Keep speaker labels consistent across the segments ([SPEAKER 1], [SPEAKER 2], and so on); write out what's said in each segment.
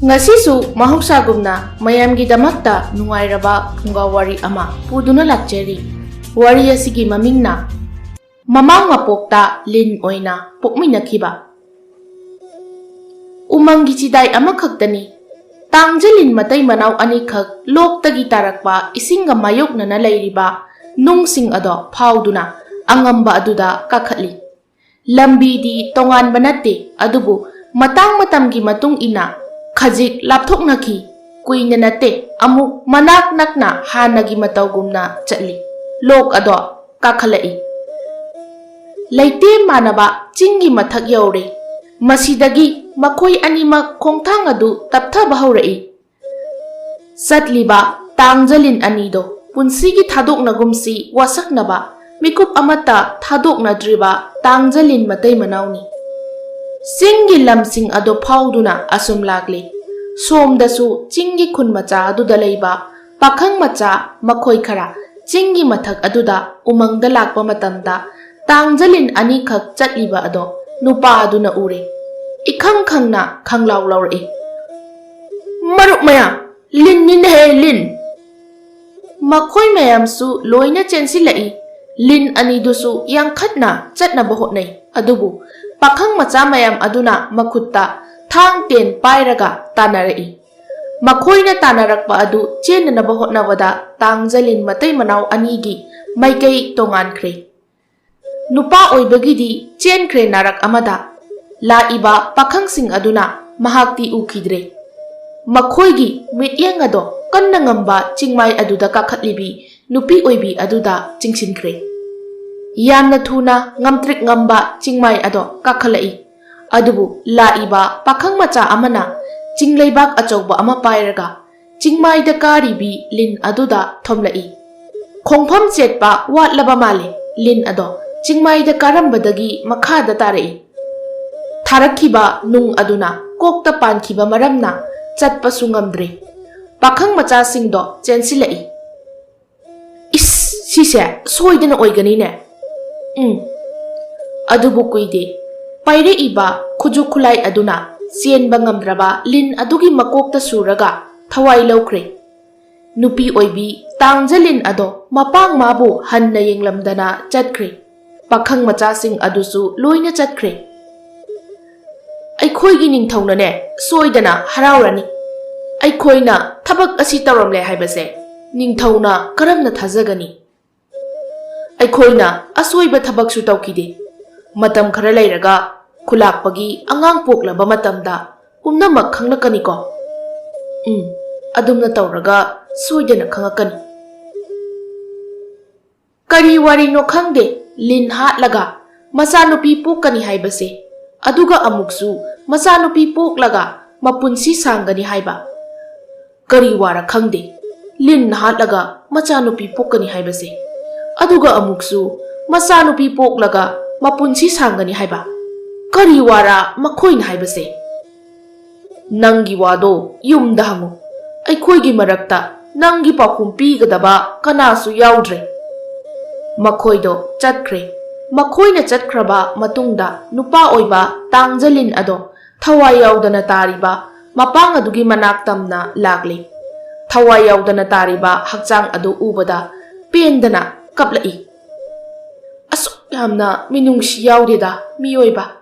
[SPEAKER 1] Ngasisu mahausagumna mayamgidamakta nungairaba phunga wari ama puduna lakjeri. Wari asigi mamingna Mamang Mapokta Lin Oina Pokminnakhiba. Umangi chidai amakhaktani tangjalin matai manaw anikhak loktagi tarakpa isinga mayokna na lairiba nungsing ado phauduna angamba aduda kakhatli. Lambidi tonganba natte adubu matang matamgi matung ina khajik lapthoknaki kuina natte amuk manak nakna hanagi matawgumna chatli. Lok ado kakhalai. Laite manaba chingi mathak yaure. Masidagi makhoi animak khongthang adu tapthaba haurai. Satliba tangjalin anido punsigi thadoknagumsi wasaknaba mikup amata thadoknadriba tangjalin matai manawni. Singi lamsing ado phauduna asum lagli. Somdasu chingi khun macha aduda leiba pakhang macha makhoi khara chingi mathak aduda umangda lakpa matamda tangjalin anikhak chatliba ado nupa aduna ure. Ikhang khangna khanglaw lawrai. Maruk maya lin nin he lin. Makhoi mayamsu loina chensilai. Lin anidusu yang khatna chatnaba hotnai. Adubu pakhang macha mayam aduna makutta thang ten pairaga tanarai. Makhoina tanarakpa adu chenanaba hotnabada tangjalin matai manaw anigi maikai tongankhre. Nupa oibagidi chenkre narak amada laiba pakhangsing aduna mahakti ukhidre. Makhoigi mityang ado kanna ngamba chingmai aduda kakhatlibi nupi oibi aduda chingsinkhre. Yamna thuna ngamtrik ngamba chingmai ado kakhalai. Adubu laiba pakhang macha amana chingleibak achauba ama pairaga chingmai da karibi lin aduda thomlai. Khongpham chetpa watlaba male lin ado chingmai da karambadagi makhada tarai. Tharakhiba nung aduna kokta pankhiba maramna chatpa sungamdre. Pakhang macha singdo chensilai. Is sise soidana oigani ne. Adubu kuide paire iba khuju khulai aduna sienba ngamdraba lin adugi makokta suraga thawai lawkhre. Nupi oibi tangjalin ado mapang mabu hanna yenglamdana chatkre. Pakhang macha sing adusu loina chatkre. Aikhoigi ningthaunane soidana harawrani. Aikhoina thabak asi tawramle haibase ningthauna karamna thajagani. Aikhoina asoiba thabaksu tawkide. Matam khara leiraga khulakpagi angang poklaba matamda pumnamak khanglakani ko. Adumna tawraga soidana khangakani. Kari wari no khangde lin hatlaga masanupi pokani haibase. Aduga amuksu masanupi poklaga mapunsi sangani haiba. Kari wara khangde lin hatlaga masanupi pokani haibase. Aduga amuksu masanupi poklaga mapunsi sangani haiba. Kari wara makhoin haibase. Nangi wado yumda hangu. Aikhoigi marakta nangi pakhum pigadaba kanasu yaudre. Makhoido chatkre. Makhoina chatkraba matungda nupa oiba tangjalin ado thawai yaudana tariba mapang adugi manak tamna lagli. Thawai yaudana tariba hakchang adu ubada pendana kaplai. Asuk yamna minungsi yaudeda miyoiba.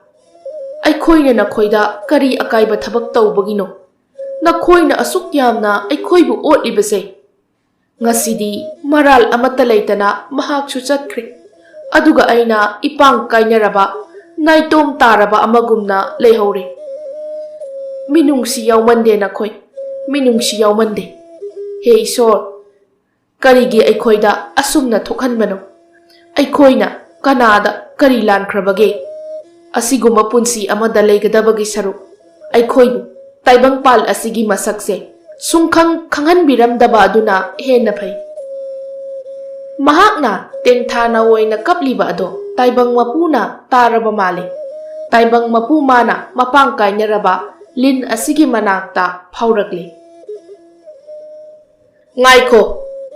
[SPEAKER 1] Aikhoina nakhoida kari akaiba thabak tawbagino. Nakhoina asuk yamna aikhoibu otlibase. Ngasidi maral amata leitana mahaksu chatkre. Aduga aina ipang kainaraba naitom taraba amagumna leihore. Minungsi yawmande nakhoi. Minungsi yawmande. He Ishor, karigi aikhoida asumna thokhanbano. Aikhoina kanada kari lankrabage. Asiguma punsi amada leigadabagi saruk. Aikhoibu taibangpal asigi masakse sungkhang khanghanbiramdaba aduna henna phai. Mahakna tengthana oina kapliba ado taibang mapuna taraba male. Taibang mapu mana mapang kainaraba lin asigi manakta phaurakle. Ngaiko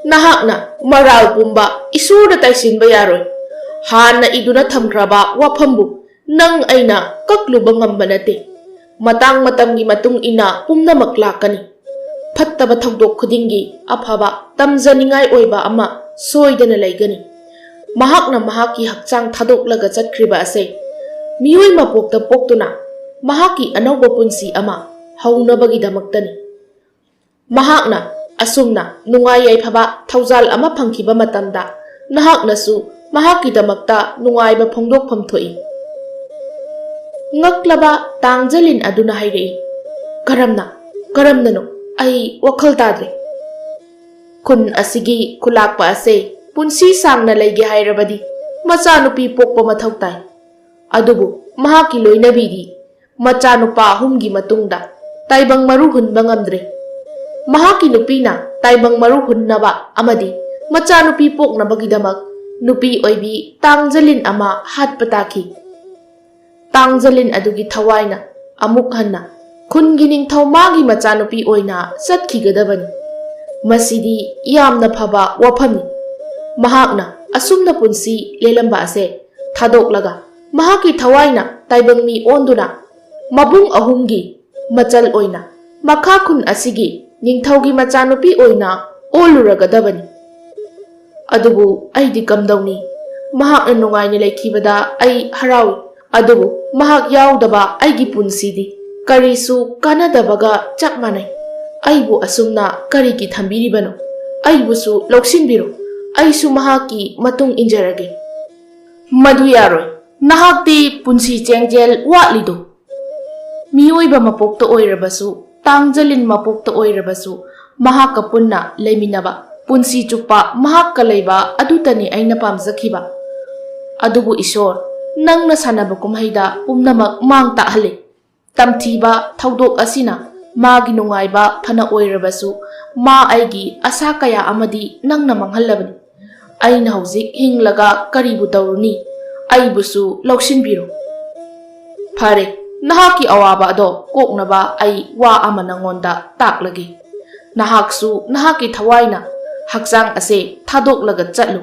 [SPEAKER 1] nahakna maral pumba isuda taisinba yaroi. Hana iduna thamkraba wafambu nang aina kakluba ngamba nate. Matang matamgi matung ina pumnamak lakani. Fattaba thawdok khudingi afaba tamjaningai oiba ama soidana laigani. Mahakna mahaki hakchang thadoklaga chatkriba ase miyoi mapokta poktuna mahaki anauba punsi ama haunabagidamaktani. Mahakna asumna nungai yaifaba thawjal ama phangkiba matamda nahaknasu mahakidamakta nungaiba phongdokpham thoi. Ngaklaba tangjalin aduna hairei karamnano ai wakhal tadre. Kun asigi kulakpa ase punsi sangna laige hairabadi machanupi pokpa mathau tai. Adubu mahaki loinabidi machanupa ahumgi matungda taibang maru hunba ngamdre. Mahaki nupina taibang maru hunnaba amadi machanupi poknabagidamak nupi oibi tangjalin ama hatpataki. Tangjalin adugi thawaina amuk hanna khungi ningthau magi machanupi oina satkigadabani. Masidi yamna phaba wafamni. Mahakna asumna punsi lelamba ase thadoklaga mahaki thawaina taibang mi onduna mabung ahumgi machal oina makha khun asigi ningthaugi machanupi oina oluragadabani. Adubu aidi kamdawni mahakna nungaina laikhibada ai harawi. Adubu mahak yaudaba aigi punsidi karisu kanadabaga chap manai. Aibu asumna kariki thambiribano aibusu loksinbiro aisu mahaki matung injarage. Madu yaroi nahakti punsi chengjel watlido. Mioiba mapokta oirabasu tangjalin mapokta oirabasu mahaka punna leiminaba punsi chupa mahakka leiba adutani aina pamjakhiba. Adubu ishor nangna sanaba kumhaida pumnamak mang tahale. Tamthiba thawdok asina magi nungaiba phana oirabasu ma aigi asa kaya amadi nangna manghallabani. Aina hauzik hinglaga karibu tawruni aibusu loksinbiro. Phare nahaki awaba ado koknaba ai wa ama nangonda taklage. Nahaksu nahaki thawaina hakchang ase thadoklaga chatlu.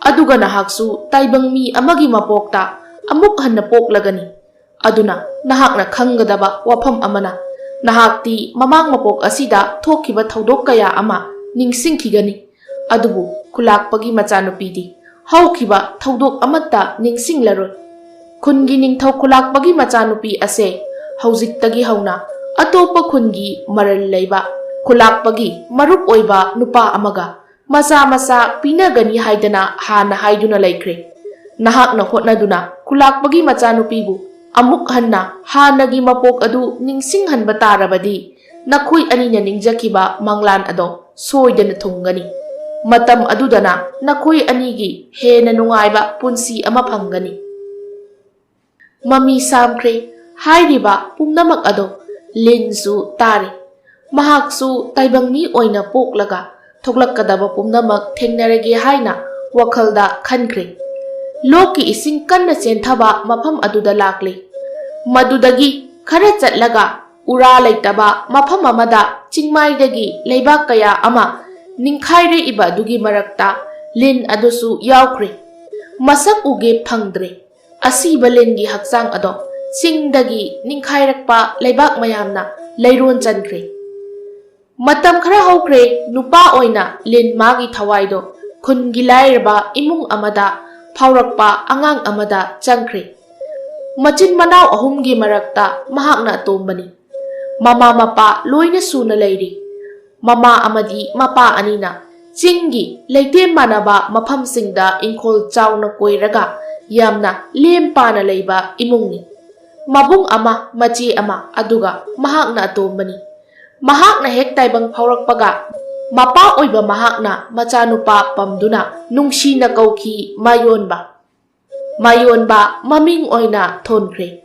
[SPEAKER 1] Aduga nahaksu taibang mi amagi mapokta amuk hanna poklagani. Aduna nahakna khanggadaba wafam amana nahakti mamang mapok asida thokhiba thawdok kaya ama ningsingkhigani. Adubu kulakpagi machanupidi haukhiba thawdok amatta ningsinglaroi. Khungi ningthau kulakpagi machanupi ase haujiktagi hauna atopa khungi maral leiba kulakpagi marup oiba nupa amaga masa pinagani haidana hana haiduna laikre. Nahakna hotnaduna kulakpagi machanupibu amuk hanna hanagi mapok adu ningsinghanba tarabadi nakhoi anina ningjakiba manglan ado soidana thungani. Matam adudana nakhoi anigi hena nungaiba punsi ama phangani. Mami samkre hairiba pumnamak ado linsu tare. Mahaksu taibang mi oina poklaga thoklakkadaba pumnamak thengnarage haina wakhalda khankre. Loki ising kanna chenthaba mafam aduda lakle. Madudagi khara chatlaga ura laitaba mafam amada chingmaidagi leibak kaya ama ningkhaire iba dugi marakta lin adusu yaukre. Masak uge phangdre. Asiba lingi hakchang ado chingdagi ningkhairakpa leibak mayamna leiron chankre. Matam khara haukre nupa oina lin magi thawaido khungi lairba imung amada phaurakpa angang amada changkre. Machin manau ahumgi marakta mahakna atombani. Mama mapa loina suna leiri. Mama amadi mapa anina chingi leite manaba mafamsingda ingkhol chawna koiraga yamna lempana leiba imungni. Mabung ama machi ama aduga mahakna atombani. Mahakna hek taibang phaurakpaga mapa oiba mahakna machanupa pamduna nungsina kauki mayonba. Mayonba maming oina thonkre.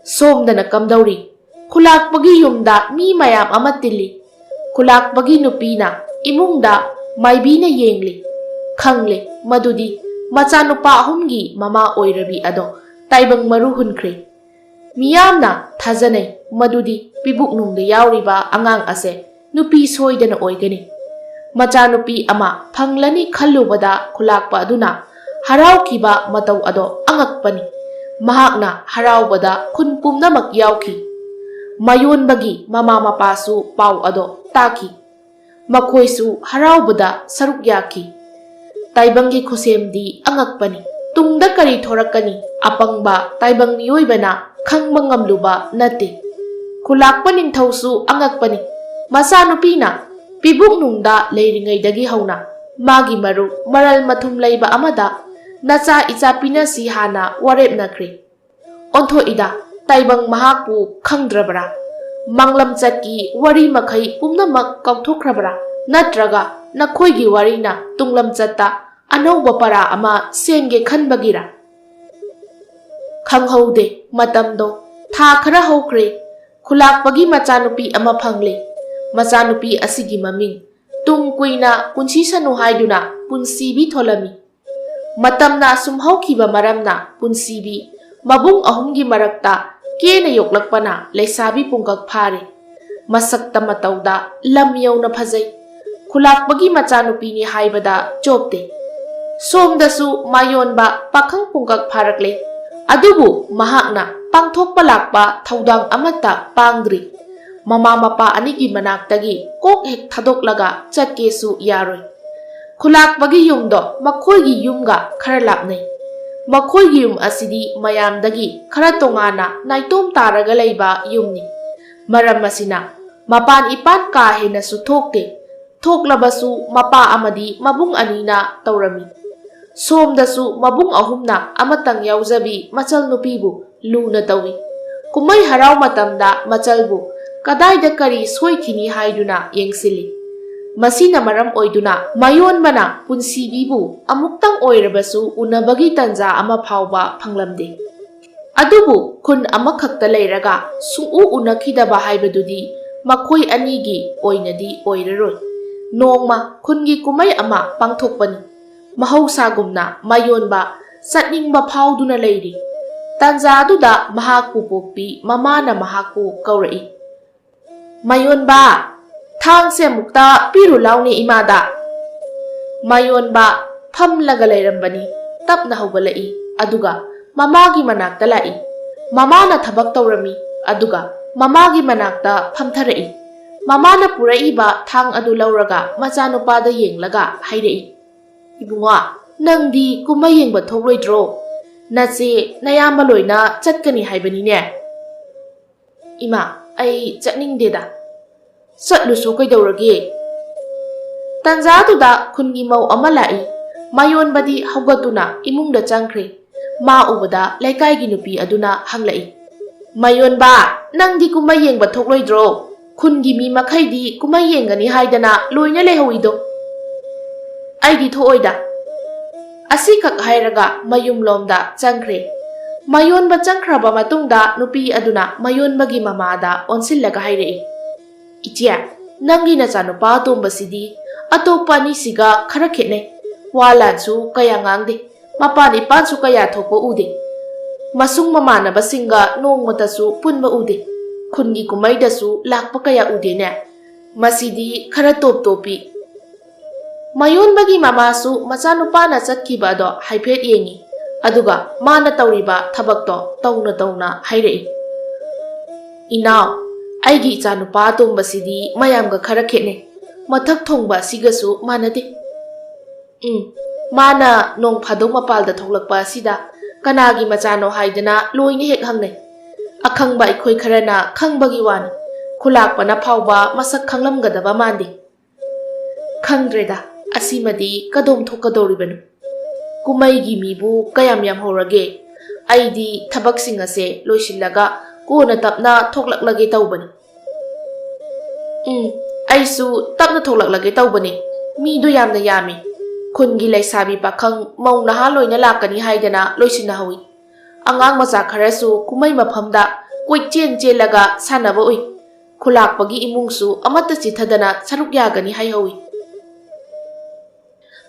[SPEAKER 1] Somdana kamdauri kulakpagi yumda mi mayam amatili. Kulakpagi nupina imungda maibina yengli. Khangle madudi machanupa ahumgi mama oirabi ado taibang maruhunkre. Miyamna thazanay madudi pibuk nungda yauriba angang ase nupi soidana oigani. Machanupi ama phanglani khallubada kulakpa aduna haraukiba matau ado angakpani. Mahakna haraubada khun pumnamak yauki. mayonbagi mama mapasu pau ado taki. Makhoisu haraubada saruk yaki. Taibangi khusemdi angakpani. Tungda kari thorakani apangba taibang miyoibana khangba ngamluba nate. Khulakpa ningthausu angakpani. Masanupina pibuk nungda leiringaidagi hauna magi maru maral mathum leiba amada nacha icha pinasi hana warep nakri. Ontho ida taibang mahakpu khangdrabra. Manglam chaki wari makhai pumnamak kauthokrabra natraga nakhoigi warina tunglam chatta anauba para ama semge khanbagira. Khanghaude matamdo tha khara hokre khulakpagi machanupi ama phangle. Machanupi asigi maming tung kuina punsi sanu haiduna punsibi tholami. Matamna sumhaukhiba maramna punsibi mabung ahumgi marakta kena yoklakpana leisabi pungkak phare. Masakta matauda lam yauna phajai. Khulakpagi machanupini haibada chopte. Somdasu mayonba pakhang pungkak pharakle. Adubu mahakna pangthokpa lakpa thaudang amata pangdri. Mama mapa anigi manaktagi kok hek thadoklaga chatkesu yaroi. Khulakpagi yumdo makhoigi yumga khara lapnai. Makhoigi yum asidi mayamdagi khara tongana naitom taraga leiba yumni. Maram asina mapan ipan ka hena su thokte. Thoklabasu mapa amadi mabung anina taurami. Somdasu mabung ahumna amatang yauzabi machal nupibu luna tawi. Kumai harau matamda machalbu kadaida kari soikhini haiduna yengsili. Masina maram oiduna mayonbana punsibibu amuktang oirabasu unabagi tanja ama phauba phanglamde. Adubu khun amakhakta leiraga sungu unakhidaba haibadudi makhoi anigi oinadi oiraroi. Nongma khungi kumai ama pangthokpani. Mahausagumna mayonba satningba phauduna leiri. Tanja aduda mahakpu pokpi mamana mahakpu kaurai. Mayonba thangse mukta piru launi imada. Mayonba phamlaga leirambani tapna haugalai aduga mamagi manakta lai. Mamana thabak taurami aduga mamagi manakta phamtharai. Mamana puraiba thang adu lauraga machanupada yenglaga hairei. Ibunga nangdi kumai yengba thokloidro. Nache nayamba loina chatkani haibani ne. Ima ai chatningdeda. Satlusu kaidaurage. Tanjatuda khungi mau ama lai. Mayonbadi haugatuna imungda changkhre. Ma ubada laikaigi nupi aduna hanglai. Mayonba nangdi kumai yengba thokloidro. Khungi mi makhaidi kumai yengani haidana loina lehoido. Aigi thoida. Asikak hairaga mayum lomda changkhre. Mayonba changkhraba matungda nupi aduna mayonbagi mamada onsillaga hairei. Ichia nangi nachanupa tombasidi atopani siga khara khetne. Walansu kaya ngangde. Mapan ipansu kaya thokpa ude. Masung mamanabasinga nongmatasu punba ude. Khungi kumaidasu lakpa kaya ude ne. Masidi khara top topi. Mayonbagi mamasu machanupana chatkiba ado haiphet yengi. Aduga mana tauriba thabakto tauna hairei. Inao aigi ichanupa tombasidi mayamga khara khetne. Mathak thongba sigasu manade. Mana nong phadok mapalda thoklakpa sida kanagi machano haidana loine hek hangne. Akhangba ikhoi kharana khangbagi wani. Khulakpana phauba masak khanglamgadaba mandi. Khangdreda asimadi kadom thokadoribanu. Kumaigi mibu kayam yam horage. Aidi thabak singase loisillaga kona tapna thoklaklage taubani. Aisu tapna thoklaklage taubani. Midu yamna yami. Khungi laisabi pakhang mau naha loina lakani haidana loisina hawi. Angang macha kharasu kumai maphamda koichen chelaga sanaba ui. Khulakpagi imungsu amata chithadana saruk yagani haihawi.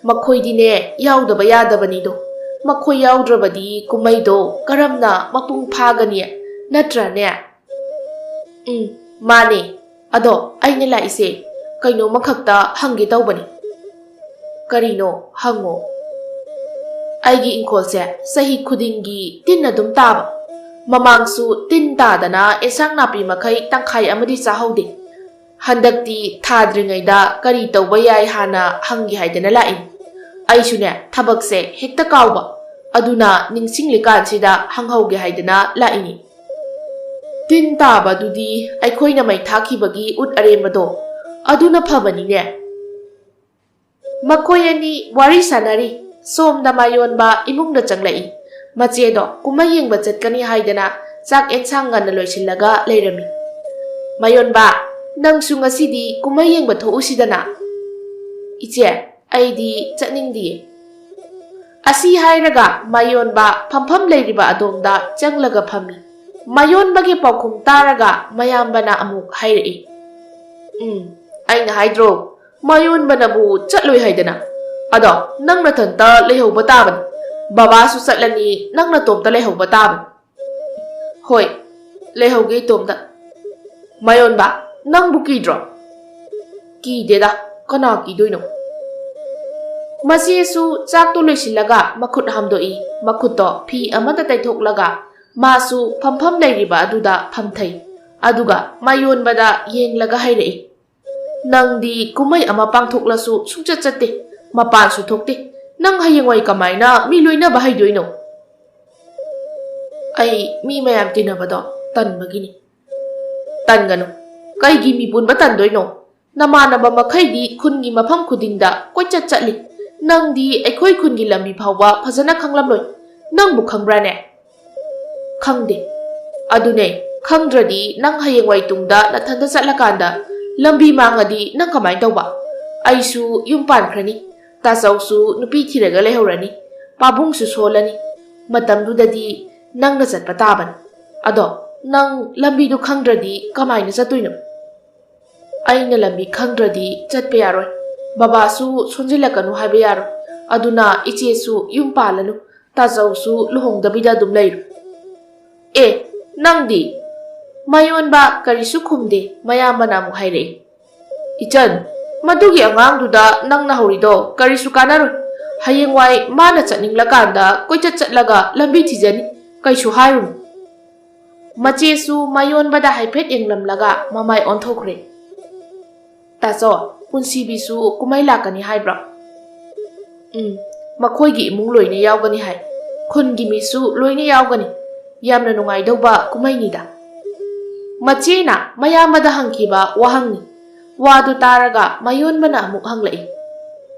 [SPEAKER 1] Makhoidine yaudaba yadabanido. Makhoi yaudrabadi kumaido karamna mapung phagani natrane. Mane ado aine laise kaino makhakta hangi taubani. Karino hango. Aigi inkolse sahi khudingi tinna dum taba. Mamangsu tin tadana ensang napi makai tangkai amadi sahaude. Handakti thadringaida kari tauba yai hana hangi haidana lain. Aisune thabakse hekta kauba. Aduna ningsinglikansida hanghauge haidana laini. Tin taba dudi aikoina mai thakibagi ut arembado. Aduna phabanine. Makoyani wari sanari. Somda mayonba imungda changlai. Machedo kumayeng bachatkani haidana chak ensang ngana loisillaga leirami. Mayonba nangsu ngasidi kumayeng bathousidana. Iche aidi chatningdi. Asi hairaga mayonba phampham leiriba adomda changlaga phami. Mayonbagi paukhum taraga mayambana amuk hairei. Aina haidro mayonbanabu chatloi haidana. Ado nang nathanta leihauba tabani. Baba su chatlani nang na tomta leihauba tabani. Hoi leihauge tomta. Mayonba nang bu kidro. Kideda kana kidoino. Masiesu chak to loisillaga makhut hamdoi makhuto phi amata taithoklaga masu phampham leiriba aduda phamthai aduga mayonbada yenglaga hairei. Nangdi kumai ama pangthoklasu sungchat chatte mapan su thokte nang hayengwai kamaina mi loina bahaidoino. Ai mi mayam tinabado tanbagini. Tangano kaigi mi punba tandoino. Namanaba makhaidi khungi mafam khudingda koichat chatli. Nangdi aikoi khungi lambi phawba phajana khanglamloi. Nangbu khangrane? Khangde. Adune khangdradi nang hayengwai tungda nathanda chatlakanda lambi mangadi nang kamai tawba. Aisu yum pankhrani. Tasausu nupi thiraga leihorani. Pabungsu solani. Matamdudadi nang na chatpa taban. Ado nang lambi du khangdradi kamai na chatuino. Aina lambi khangdradi chatpa yaroi. Babasu sonjilakanu haiba yaro. Aduna ichesu yum palanu. Tasausu luhongdabida dum leiru. Nangdi mayonba karisu khumde mayambana mu hairei. Ichan madugi angang nang nahorido karisu kanaro. Hayengwai mana chatninglakanda koichat chatlaga lambi thijani kaisu hairun. Machesu mayonbada haiphet englamlaga mamai onthokre. Taso punsibisu kumai lakani haibra. Makhoigi imung loina yaugani hai. Khungi misu loina yaugani. Yamna nungaidauba kumainida. Machena mayamada hangkiba wahangni. Wadu taraga mayonbana amuk hanglai.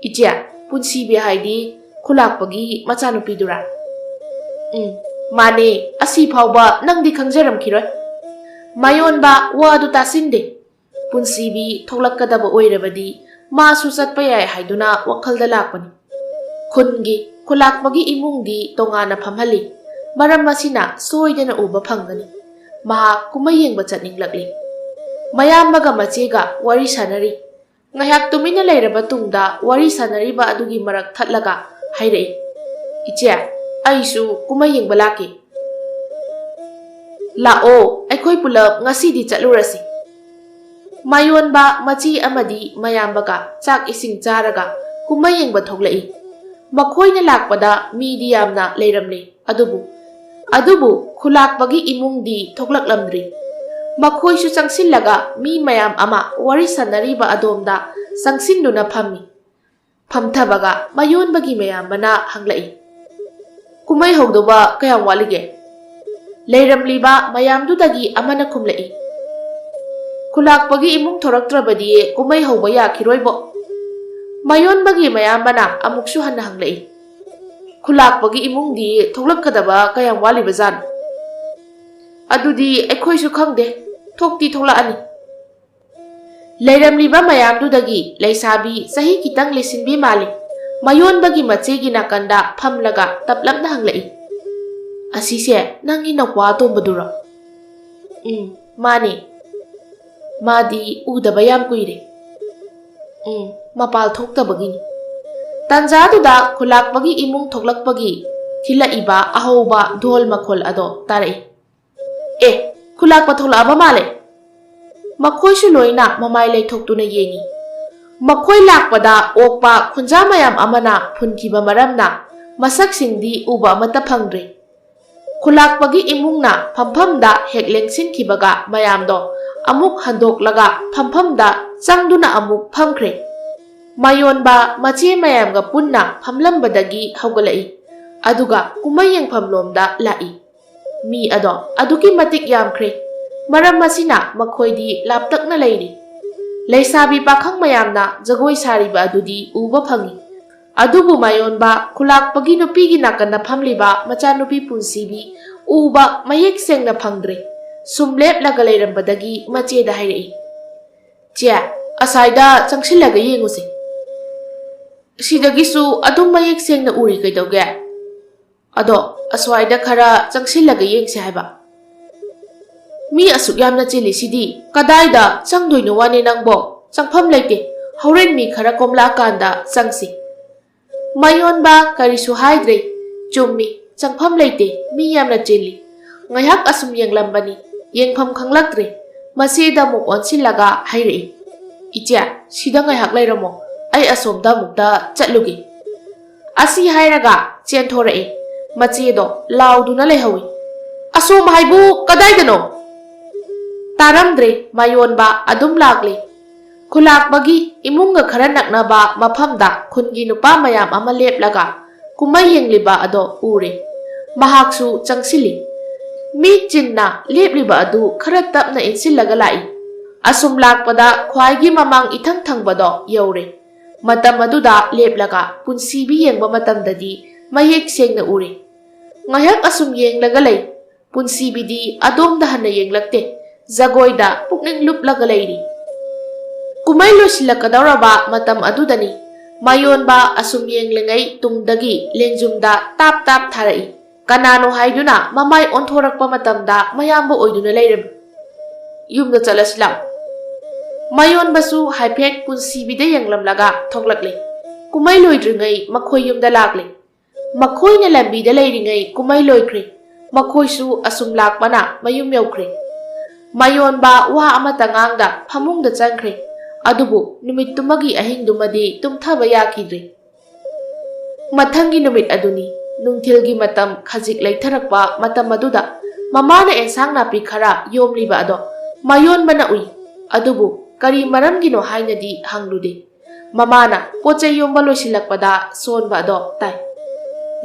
[SPEAKER 1] Iche punsibi haidi khulakpagi machanupidura. Mane asi phawba nangdi khangjaramkhiroi. Mayonba wadu tasinde. Punsibi thoklakkadaba oirabadi masu chatpa yai haiduna wakhalda lakpani. Khungi khulakpagi imungdi tongana phamhali. Maram masina soidana uba phangani. Maha kumayengba chatninglakli. Mayambaga machega wari sanari. Ngayak tumina leiraba tungda wari sanariba adugi marak thatlaga hairei. Iche aisu kumayengba laki. Lao aikoi pulap ngasidi chatlurasi. Mayonba machi amadi mayambaga chak ising charaga kumayengba thoklai. Makhoina lakpada midi yamna leiramle. Adubu khulakpagi imungdi thoklaklamdri. Makhoisu changsillaga mi mayam ama wari sanariba adomda sangsinluna phammi. Phamthabaga mayonbagi mayambana hanglai. Kumai hogdoba kayam walige. Leiramliba mayamdudagi amana khumlai. Khulakpagi imung thoraktrabadi kumai hogba yakhiroibo. Mayonbagi mayambana amuksu hanna hanglai. Khulakpagi imungdi thoklakkadaba kayam walibazan. Adudi aikhoisu khangde thokti thoklakani. Leiramliba mayamdudagi leisabi sahi kitang lesinbi mali. Mayonbagi machegi nakanda phamlaga taplamna hanglai. Asise nangi nakwa tombadura. Mani. Madi udaba yam kuire. Mapal thoktabagini. Tanjaduda khulakpagi imung thoklakpagi thilaiba ahoba dhol makhol ado tarai. Khulakpa thoklaba male. Makhoisu loina mamai leithoktuna yengi. Makhoi lakpada okpa khunja mayam amana phunkiba maramna masaksingdi uba amata phangdre. ꯈꯨꯂꯥꯛꯄꯒꯤ ꯏꯃꯨꯡꯅ ꯐꯝꯐꯝꯗ ꯍꯦꯛ ꯂꯦꯡꯁꯤꯟꯈꯤꯕꯒ ꯃꯌꯥꯝꯗꯣ ꯑꯃꯨꯛ ꯍꯟꯗꯣꯛꯂꯒ ꯐꯝꯐꯝꯗ ꯆꯪꯗꯨꯅ ꯑꯃꯨꯛ ꯐꯝꯈ꯭ꯔꯦ꯫ ꯃꯥꯌꯣꯟꯕ ꯃꯆꯦ ꯃꯌꯥꯝꯒ ꯄꯨꯟꯅ ꯐꯝꯂꯝꯕꯗꯒꯤ ꯍꯧꯒꯠꯂꯛꯏ ꯑꯗꯨꯒ ꯀꯨꯝꯃꯩ ꯌꯦꯡꯐꯝꯂꯣꯝꯗ ꯂꯥꯛꯏ꯫ ꯃꯤ ꯑꯗꯣ ꯑꯗꯨꯛꯀꯤ ꯃꯇꯤꯛ ꯌꯥꯝꯈ꯭ꯔꯦ꯫ ꯃꯔꯝ ꯑꯁꯤꯅ ꯃꯈꯣꯏꯗꯤ ꯂꯥꯞꯇꯛꯅ ꯂꯩꯔꯤ꯫ ꯂꯩꯁꯥꯕꯤ ꯄꯥꯈꯪ ꯃꯌꯥꯝꯅ ꯖꯒꯣꯏ ꯁꯥꯔꯤꯕ ꯑꯗꯨꯗꯤ ꯎꯕ ꯐꯪꯏ꯫ ꯑꯗꯨꯕꯨ ꯃꯥꯌꯣꯟꯕ ꯈꯨꯂꯥꯛꯄꯒꯤ ꯅꯨꯄꯤꯒꯤ ꯅꯥꯀꯟꯗ ꯐꯝꯂꯤꯕ ꯃꯆꯥꯅꯨꯄꯤ ꯄꯨꯟꯁꯤꯕꯤ ꯎꯕ ꯃꯌꯦꯛ ꯁꯦꯡꯅ ꯐꯪꯗ꯭ꯔꯦ꯫ ꯁꯨꯝ ꯂꯦꯞꯂꯒ ꯂꯩꯔꯝꯕꯗꯒꯤ ꯃꯆꯦꯗ ꯍꯥꯏꯔꯛꯏ, "ꯆꯦ, ꯑꯁꯥꯏꯗ ꯆꯪꯁꯤꯜꯂꯒ ꯌꯦꯡꯉꯨꯁꯤ꯫ ꯁꯤꯗꯒꯤꯁꯨ ꯑꯗꯨꯝ ꯃꯌꯦꯛ ꯁꯦꯡꯅ ꯎꯔꯤ ꯀꯩꯗꯧꯒꯦ? ꯑꯗꯣ ꯑꯁ꯭ꯋꯥꯏꯗ ꯈꯔ ꯆꯪꯁꯤꯜꯂꯒ ꯌꯦꯡꯁꯤ ꯍꯥꯏꯕ꯫ ꯃꯤ ꯑꯁꯨꯛ ꯌꯥꯝꯅ ꯆꯤꯜꯂꯤꯁꯤꯗꯤ ꯀꯗꯥꯏꯗ ꯆꯪꯗꯣꯏꯅꯣ ꯋꯥꯅꯦ ꯅꯪꯕꯣ? ꯆꯪꯐꯝ ꯂꯩꯇꯦ꯫ ꯍꯣꯔꯦꯟ ꯃꯤ ꯈꯔ ꯀꯣꯝꯂꯛꯑꯀꯥꯟꯗ ꯆꯪꯁꯤ." ꯃꯥꯌꯣꯟꯕ ꯀꯔꯤꯁꯨ ꯍꯥꯏꯗ꯭ꯔꯦ꯫ ꯆꯨꯝꯃꯤ, ꯆꯪꯐꯝ ꯂꯩꯇꯦ, ꯃꯤ ꯌꯥꯝꯅ ꯆꯤꯜꯂꯤ꯫ ꯉꯥꯏꯍꯥꯛ ꯑꯁꯨꯝ ꯌꯦꯡꯂꯝꯕꯅꯤ, ꯌꯦꯡꯐꯝ ꯈꯪꯂꯛꯇ꯭ꯔꯦ꯫ ꯃꯆꯦꯗ ꯑꯃꯨꯛ ꯑꯣꯟꯁꯤꯜꯂꯒ ꯍꯥꯏꯔꯛꯏ, "ꯏꯆꯦ, ꯁꯤꯗ ꯉꯥꯏꯍꯥꯛ ꯂꯩꯔꯝꯃꯣ, ꯑꯩ ꯑꯁꯣꯝꯗ ꯑꯃꯨꯛꯇ ꯆꯠꯂꯨꯒꯦ." ꯑꯁꯤ ꯍꯥꯏꯔꯒ ꯆꯦꯟꯊꯣꯔꯛꯏ꯫ ꯃꯆꯦꯗꯣ ꯂꯥꯎꯗꯨꯅ ꯂꯩꯍꯧꯏ, "ꯑꯁꯣꯝ ꯍꯥꯏꯕꯨ ꯀꯗꯥꯏꯗꯅꯣ?" ꯇꯥꯔꯝꯗ꯭ꯔꯦ꯫ ꯃꯥꯌꯣꯟꯕ ꯑꯗꯨꯝ ꯂꯥꯛꯂꯤ꯫ ꯈꯨꯂꯥꯛꯄꯒꯤ ꯏꯃꯨꯡꯒ ꯈꯔ ꯅꯛꯅꯕ ꯃꯐꯝꯗ ꯈꯨꯟꯒꯤ ꯅꯨꯄꯥ ꯃꯌꯥꯝ ꯑꯃ ꯂꯦꯞꯂꯒ ꯀꯨꯝꯃꯩ ꯌꯦꯡꯂꯤꯕ ꯑꯗꯣ ꯎꯔꯦ꯫ ꯃꯍꯥꯛꯁꯨ ꯆꯪꯁꯤꯜꯂꯤ꯫ ꯃꯤ ꯆꯤꯟꯅ ꯂꯦꯞꯂꯤꯕ ꯑꯗꯨ ꯈꯔ ꯇꯞꯅ ꯏꯟꯁꯤꯜꯂꯒ ꯂꯥꯛꯏ꯫ ꯑꯁꯨꯝ ꯂꯥꯛꯄꯗ ꯈ꯭ꯋꯥꯏꯒꯤ ꯃꯃꯥꯡ ꯏꯊꯪ ꯊꯪꯕꯗꯣ ꯌꯧꯔꯦ꯫ ꯃꯇꯝ ꯑꯗꯨꯗ ꯂꯦꯞꯂꯒ ꯄꯨꯟꯁꯤꯕꯤ ꯌꯦꯡꯕ ꯃꯇꯝꯗꯗꯤ ꯃꯌꯦꯛ ꯁꯦꯡꯅ ꯎꯔꯦ꯫ ꯉꯥꯏꯍꯥꯛ ꯑꯁꯨꯝ ꯌꯦꯡꯂꯒ ꯂꯩ꯫ ꯄꯨꯟꯁꯤꯕꯤꯗꯤ ꯑꯗꯣꯝꯗ ꯍꯟꯅ ꯌꯦꯡꯂꯛꯇꯦ, ꯖꯒꯣꯏꯗ ꯄꯨꯛꯅꯤꯡ ꯂꯨꯞꯂꯒ ꯂꯩꯔꯤ꯫ ꯀꯨꯝꯃꯩ ꯂꯣꯏꯁꯤꯜꯂꯛꯀꯗꯧꯔꯕ ꯃꯇꯝ ꯑꯗꯨꯗꯅꯤ ꯃꯥꯌꯣꯟꯕ ꯑꯁꯨꯝ ꯌꯦꯡꯂꯤꯉꯩ ꯇꯨꯡꯗꯒꯤ ꯂꯦꯡꯖꯨꯝꯗ ꯇꯥꯞ ꯇꯥꯞ ꯊꯥꯔꯛꯏ꯫ ꯀꯅꯥꯅꯣ ꯍꯥꯏꯗꯨꯅ ꯃꯃꯥꯏ ꯑꯣꯟꯊꯣꯔꯛꯄ ꯃꯇꯝꯗ ꯃꯌꯥꯝꯕ ꯑꯣꯏꯗꯨꯅ ꯂꯩꯔꯝꯃꯤ꯫ "ꯌꯨꯝꯗ ꯆꯠꯂꯁꯤ ꯂꯥꯛꯑꯣ." ꯃꯥꯌꯣꯟꯕꯁꯨ ꯍꯥꯏꯐꯦꯠ ꯄꯨꯟꯁꯤꯕꯤꯗ ꯌꯦꯡꯂꯝꯂꯒ ꯊꯣꯛꯂꯛꯂꯦ꯫ ꯀꯨꯝꯃꯩ ꯂꯣꯏꯗ꯭ꯔꯤꯉꯩ ꯃꯈꯣꯏ ꯌꯨꯝꯗ ꯂꯥꯛꯂꯦ꯫ ꯃꯈꯣꯏꯅ ꯂꯝꯕꯤꯗ ꯂꯩꯔꯤꯉꯩ ꯀꯨꯝꯃꯩ ꯂꯣꯏꯈ꯭ꯔꯦ꯫ ꯃꯈꯣꯏꯁꯨ ꯑꯁꯨꯝ ꯂꯥꯛꯄꯅ ꯃꯌꯨꯝ ꯌꯧꯈ꯭ꯔꯦ꯫ ꯃꯥꯌꯣꯟꯕ ꯋꯥ ꯑꯃꯠꯇ ꯉꯥꯡꯗ ꯐꯃꯨꯡꯗ ꯆꯪꯈ꯭ꯔꯦ꯫ ꯑꯗꯨꯕꯨ ꯅꯨꯃꯤꯠꯇꯨꯃꯒꯤ ꯑꯍꯤꯡꯗꯨꯃꯗꯤ ꯇꯨꯝꯊꯕ ꯌꯥꯈꯤꯗ꯭ꯔꯦ꯫ ꯃꯊꯪꯒꯤ ꯅꯨꯃꯤꯠ ꯑꯗꯨꯅꯤ ꯅꯨꯡꯊꯤꯜꯒꯤ ꯃꯇꯝ ꯈꯖꯤꯛ ꯂꯩꯊꯔꯛꯄ ꯃꯇꯝ ꯑꯗꯨꯗ ꯃꯃꯥꯅ ꯑꯦꯟꯁꯥꯡ ꯅꯥꯄꯤ ꯈꯔ ꯌꯣꯝꯂꯤꯕ ꯑꯗꯣ ꯃꯥꯌꯣꯟꯕꯅ ꯎꯏ꯫ ꯑꯗꯨꯕꯨ ꯀꯔꯤ ꯃꯔꯝꯒꯤꯅꯣ ꯍꯥꯏꯅꯗꯤ ꯍꯪꯂꯨꯗꯦ꯫ ꯃꯃꯥꯅ ꯄꯣꯠꯆꯩ ꯌꯣꯝꯕ ꯂꯣꯏꯁꯤꯜꯂꯛꯄꯗ ꯁꯣꯟꯕ ꯑꯗꯣ ꯇꯥꯏ꯫